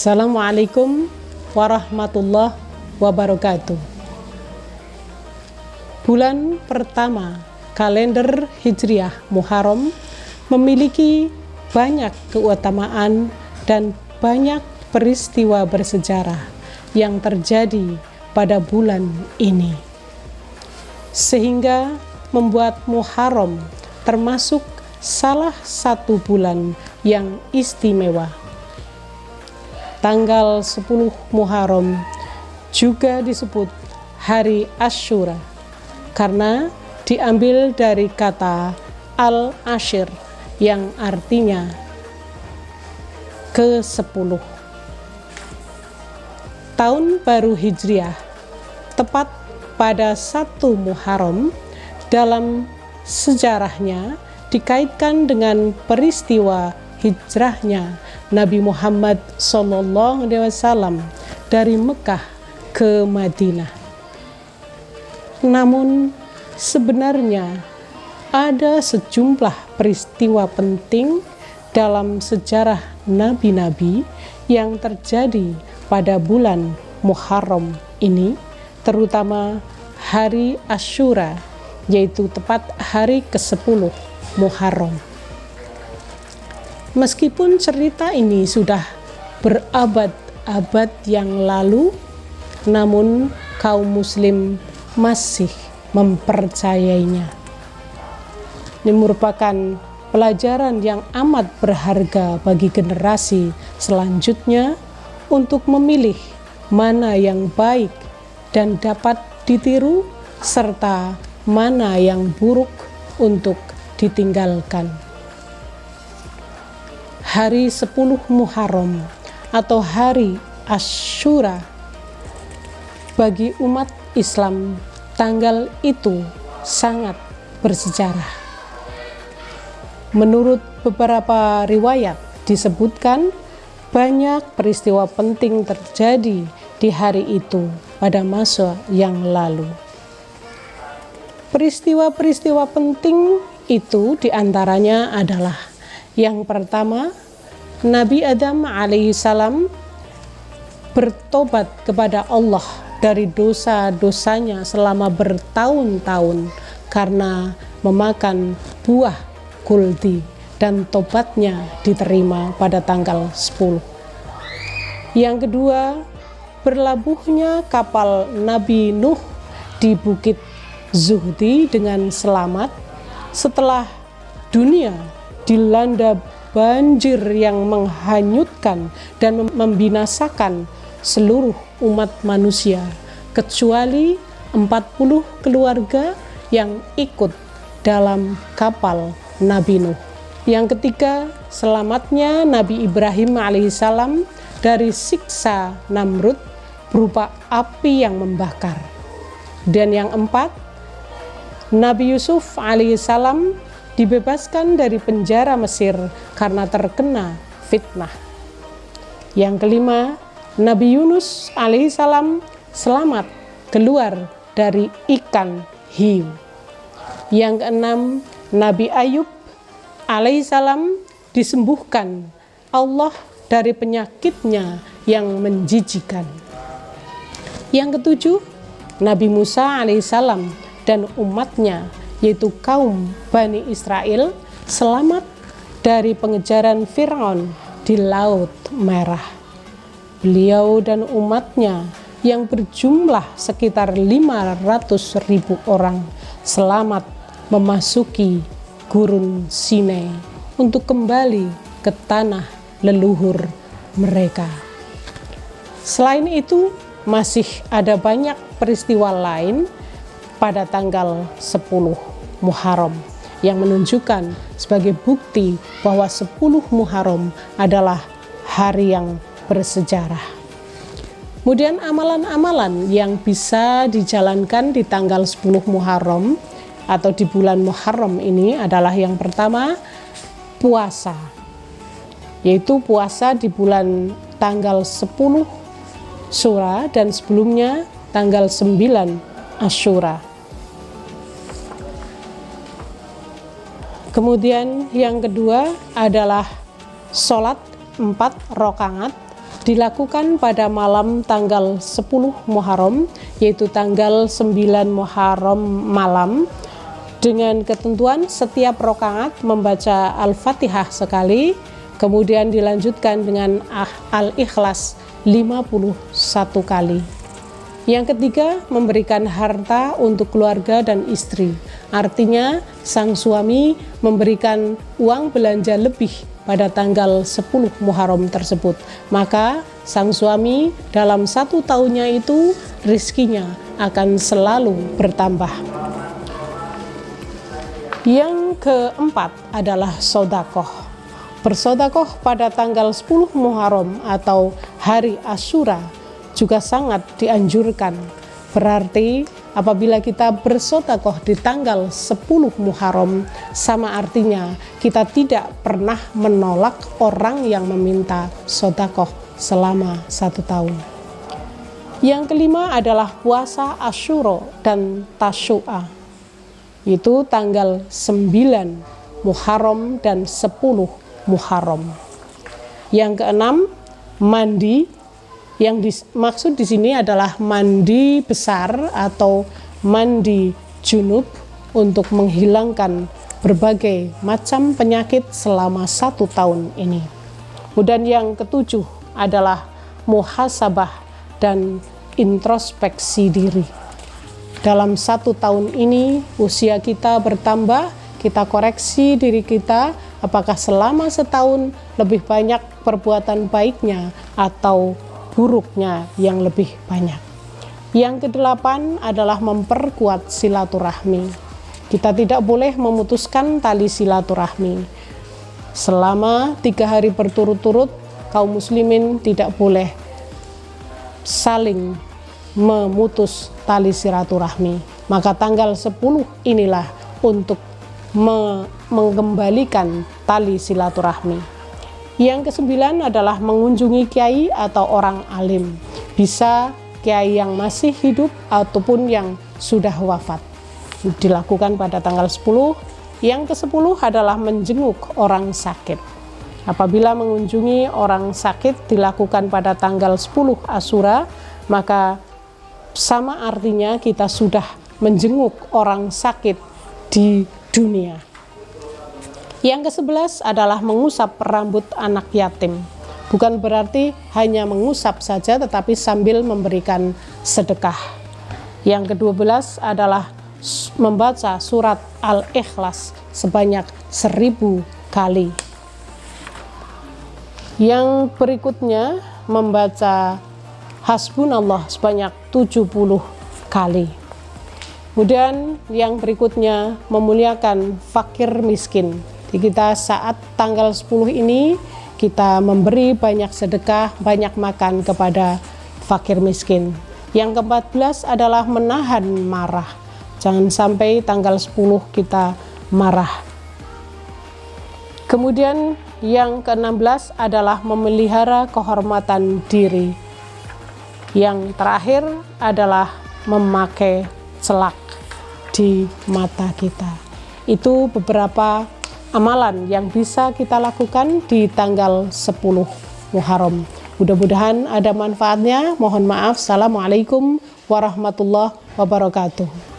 Assalamualaikum warahmatullahi wabarakatuh. Bulan pertama kalender Hijriah Muharram memiliki banyak keutamaan dan banyak peristiwa bersejarah yang terjadi pada bulan ini, sehingga membuat Muharram termasuk salah satu bulan yang istimewa. Tanggal 10 Muharram juga disebut Hari Asyura karena diambil dari kata al-ashir yang artinya ke-10. Tahun baru Hijriah tepat pada 1 Muharram dalam sejarahnya dikaitkan dengan peristiwa hijrahnya Nabi Muhammad SAW dari Mekah ke Madinah. Namun sebenarnya ada sejumlah peristiwa penting dalam sejarah nabi-nabi yang terjadi pada bulan Muharram ini, terutama hari Asyura, yaitu tepat hari ke-10 Muharram. Meskipun cerita ini sudah berabad-abad yang lalu, namun kaum muslim masih mempercayainya. Ini merupakan pelajaran yang amat berharga bagi generasi selanjutnya untuk memilih mana yang baik dan dapat ditiru, serta mana yang buruk untuk ditinggalkan. Hari 10 Muharram atau hari Asyura bagi umat Islam, tanggal itu sangat bersejarah. Menurut beberapa riwayat disebutkan banyak peristiwa penting terjadi di hari itu pada masa yang lalu. Peristiwa-peristiwa penting itu diantaranya adalah yang pertama, Nabi Adam alaihissalam bertobat kepada Allah dari dosa-dosanya selama bertahun-tahun karena memakan buah kuldi, dan tobatnya diterima pada tanggal 10. Yang kedua, berlabuhnya kapal Nabi Nuh di Bukit Zuhdi dengan selamat setelah dunia dilanda banjir yang menghanyutkan dan membinasakan seluruh umat manusia, kecuali 40 keluarga yang ikut dalam kapal Nabi Nuh. Yang ketiga, selamatnya Nabi Ibrahim alaihissalam dari siksa Namrud berupa api yang membakar. Dan yang empat, Nabi Yusuf alaihissalam dibebaskan dari penjara Mesir karena terkena fitnah. Yang kelima, Nabi Yunus alaihissalam selamat keluar dari ikan hiu. Yang keenam, Nabi Ayub alaihissalam disembuhkan Allah dari penyakitnya yang menjijikan. Yang ketujuh, Nabi Musa alaihissalam dan umatnya, yaitu kaum Bani Israel, selamat dari pengejaran Fir'aun di Laut Merah. Beliau dan umatnya yang berjumlah sekitar 500.000 orang selamat memasuki gurun Sinai untuk kembali ke tanah leluhur mereka. Selain itu, masih ada banyak peristiwa lain pada tanggal 10 Muharram yang menunjukkan sebagai bukti bahwa 10 Muharram adalah hari yang bersejarah. Kemudian amalan-amalan yang bisa dijalankan di tanggal 10 Muharram atau di bulan Muharram ini adalah yang pertama, puasa, yaitu puasa di bulan tanggal 10 Syura dan sebelumnya tanggal 9 Asyura. Kemudian yang kedua adalah sholat 4 rakaat dilakukan pada malam tanggal 10 Muharram, yaitu tanggal 9 Muharram malam, dengan ketentuan setiap rakaat membaca Al-Fatihah sekali, kemudian dilanjutkan dengan Al-Ikhlas 51 kali. Yang ketiga, memberikan harta untuk keluarga dan istri. Artinya, sang suami memberikan uang belanja lebih pada tanggal 10 Muharram tersebut. Maka, sang suami dalam 1 tahunnya itu rizkinya akan selalu bertambah. Yang keempat adalah sodakoh. Bersodakoh pada tanggal 10 Muharram atau hari Asyura juga sangat dianjurkan. Berarti apabila kita bersodakoh di tanggal 10 Muharram, sama artinya kita tidak pernah menolak orang yang meminta sodakoh selama 1 tahun. Yang kelima adalah puasa Asyura dan Tasyu'a, itu tanggal 9 Muharram dan 10 Muharram. Yang keenam, mandi. Yang dimaksud di sini adalah mandi besar atau mandi junub untuk menghilangkan berbagai macam penyakit selama 1 tahun ini. Kemudian yang ketujuh adalah muhasabah dan introspeksi diri. Dalam 1 tahun ini usia kita bertambah, kita koreksi diri kita, apakah selama setahun lebih banyak perbuatan baiknya atau buruknya yang lebih banyak. Yang kedelapan adalah memperkuat silaturahmi. Kita tidak boleh memutuskan tali silaturahmi. Selama 3 hari berturut-turut, kaum muslimin tidak boleh saling memutus tali silaturahmi. Maka tanggal 10 inilah untuk mengembalikan tali silaturahmi. Yang kesembilan adalah mengunjungi kiai atau orang alim. Bisa kiai yang masih hidup ataupun yang sudah wafat. Dilakukan pada tanggal 10. Yang ke-10 adalah menjenguk orang sakit. Apabila mengunjungi orang sakit dilakukan pada tanggal 10 Asyura, maka sama artinya kita sudah menjenguk orang sakit di dunia. Yang ke-11 adalah mengusap rambut anak yatim. Bukan berarti hanya mengusap saja, tetapi sambil memberikan sedekah. Yang ke-12 adalah membaca surat Al-Ikhlas sebanyak 1000 kali. Yang berikutnya membaca Hasbunallah sebanyak 70 kali. Kemudian yang berikutnya memuliakan fakir miskin. Kita saat tanggal 10 ini kita memberi banyak sedekah, banyak makan kepada fakir miskin. Yang ke-14 adalah menahan marah. Jangan sampai tanggal 10 kita marah. Kemudian yang ke-16 adalah memelihara kehormatan diri. Yang terakhir adalah memakai celak di mata kita. Itu beberapa amalan yang bisa kita lakukan di tanggal 10 Muharram. Mudah-mudahan ada manfaatnya. Mohon maaf. Assalamualaikum warahmatullahi wabarakatuh.